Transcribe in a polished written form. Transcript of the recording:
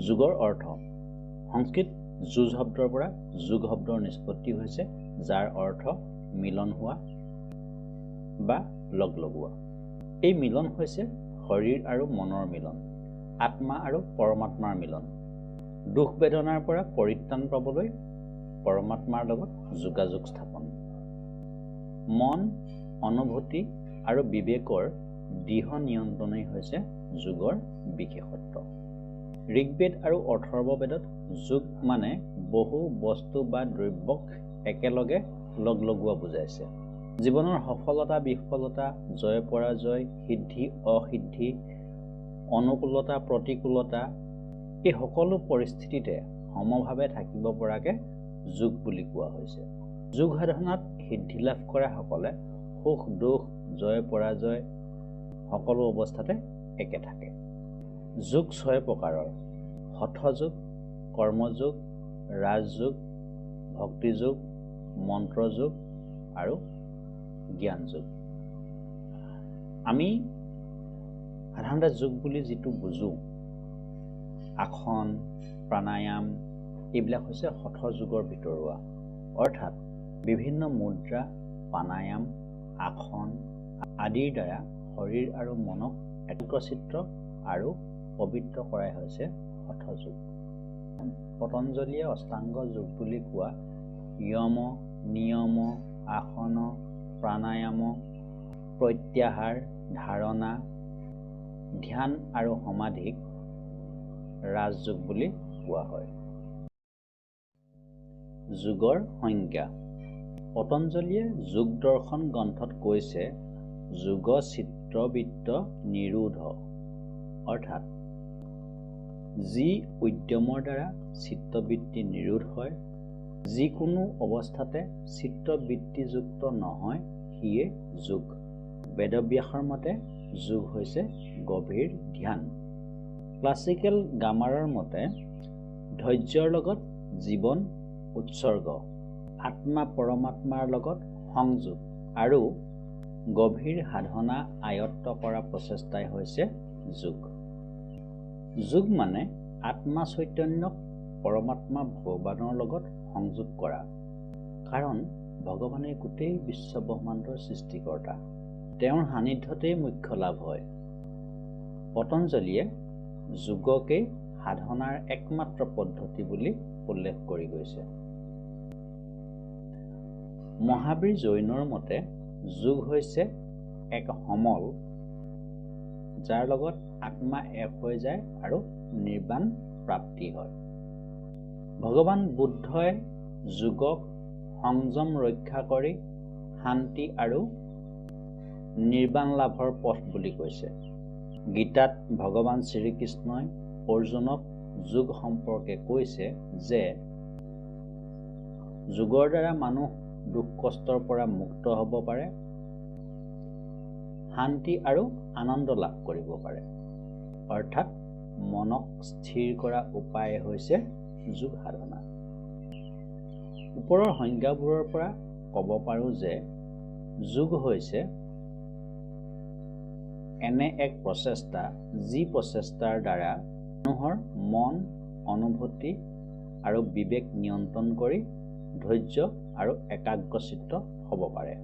যোগৰ অৰ্থ সংস্কৃত যুজ শব্দৰ পৰা যোগ শব্দৰ নিষ্পত্তি হৈছে, যাৰ অৰ্থ মিলন হোৱা বা লগ লগোৱা। এই মিলন হৈছে শৰীৰ আৰু মনৰ মিলন, আত্মা আৰু পৰমাত্মাৰ মিলন। দুখ বেদনাৰ পৰা পৰিত্ৰাণ পাবলৈ পৰমাত্মাৰ লগত যোগাযোগ স্থাপন। মন, অনুভূতি আৰু বিবেকৰ দৃঢ় নিয়ন্ত্ৰণেই হৈছে যোগৰ বিশেষত্ব। ঋগ্বেদ আৰু অথৰ্ববেদত যোগ মানে বহু বস্তু বা দ্ৰব্যক একেলগে লগ লগোৱা বুজাইছে। জীৱনৰ সফলতা বিফলতা, জয় পৰাজয়, সিদ্ধি অসিদ্ধি, অনুকূলতা প্ৰতিকূলতা, এই সকলো পৰিস্থিতিতে সমভাৱে থাকিব পৰাকে যোগ বুলি কোৱা হৈছে। যোগ সাধনাত সিদ্ধি লাভ কৰা সকলে সুখ দুখ, জয় পৰাজয় সকলো অৱস্থাতে একে থাকে। যোগ 6 প্ৰকাৰৰ: হঠযোগ, কৰ্মযোগ, ৰাজযোগ, ভক্তিযোগ, মন্ত্ৰযোগ আৰু জ্ঞানযোগ। আমি সাধাৰণতে যোগ বুলি যিটো বুজো, আসন, প্ৰাণায়াম, এইবিলাক হৈছে হঠযোগৰ ভিতৰুৱা। অৰ্থাৎ বিভিন্ন মুদ্ৰা, প্ৰাণায়াম, আসন আদিৰ দ্বাৰা শৰীৰ আৰু মনক একগ্ৰচিত্ত আৰু পবিত্ৰ কৰাই হৈছে হঠযোগ। পতঞ্জলীয়ে অষ্টাংগ যোগ বুলি কোৱা য়ম, নিয়ম, আসন, প্ৰাণায়াম, প্ৰত্যাহাৰ, ধাৰণা, ধ্যান আৰু সমাধিক ৰাজযোগ বুলি কোৱা হয়। যোগৰ সংজ্ঞা: পতঞ্জলীয়ে যোগ দৰ্শন গ্ৰন্থত কৈছে, যোগ চিত্তবৃত্ত নিৰোধ, অৰ্থাৎ যি উদ্যমৰ দ্বাৰা চিত্তবৃত্তি নিৰোধ হয়, যিকোনো অৱস্থাতে চিত্তবৃত্তিযুক্ত নহয়, সিয়ে যোগ। বেদব্যাসৰ মতে যোগ হৈছে গভীৰ ধ্যান। ক্লাছিকেল গ্ৰামাৰৰ মতে ধৈৰ্যৰ লগত জীৱন উৎসৰ্গ, আত্মা পৰমাত্মাৰ লগত সংযোগ আৰু গভীৰ সাধনা আয়ত্ত কৰা প্ৰচেষ্টাই হৈছে যোগ। যোগ মানে আত্মা চৈতন্যক পৰমাত্মা ভগৱানৰ লগত সংযোগ কৰা। কাৰণ ভগৱানে গোটেই বিশ্ব ব্ৰহ্মাণ্ডৰ সৃষ্টিকৰ্তা, তেওঁৰ সান্নিধ্যতেই মুখ্য লাভ হয়। পতঞ্জলীয়ে যোগকেই সাধনাৰ একমাত্ৰ পদ্ধতি বুলি উল্লেখ কৰি গৈছে। মহাবীৰ জৈনৰ মতে যোগ হৈছে এক সমল, যাৰ লগত আত্মা এক হৈ যায় আৰু নিৰ্বাণ প্ৰাপ্তি হয়। ভগৱান বুদ্ধই যোগক সংযম ৰক্ষা কৰি শান্তি আৰু নিৰ্বাণ লাভৰ পথ বুলি কৈছে। গীতাত ভগৱান শ্ৰীকৃষ্ণই অৰ্জুনক যোগ সম্পৰ্কে কৈছে যে যোগৰ দ্বাৰা মানুহ দুখ কষ্টৰ পৰা মুক্ত হ'ব পাৰে, শান্তি আৰু আনন্দ লাভ কৰিব পাৰে। অৰ্থাৎ মনক স্থিৰ কৰা উপায় হৈছে যোগ সাধনা। ওপৰৰ সংজ্ঞাবোৰৰ পৰা ক'ব পাৰোঁ যে যোগ হৈছে এনে এক প্ৰচেষ্টা, যি প্ৰচেষ্টাৰ দ্বাৰা মানুহৰ মন, অনুভূতি আৰু বিবেক নিয়ন্ত্ৰণ কৰি ধৈৰ্য আৰু একাগ্ৰচিত্ত হ'ব পাৰে।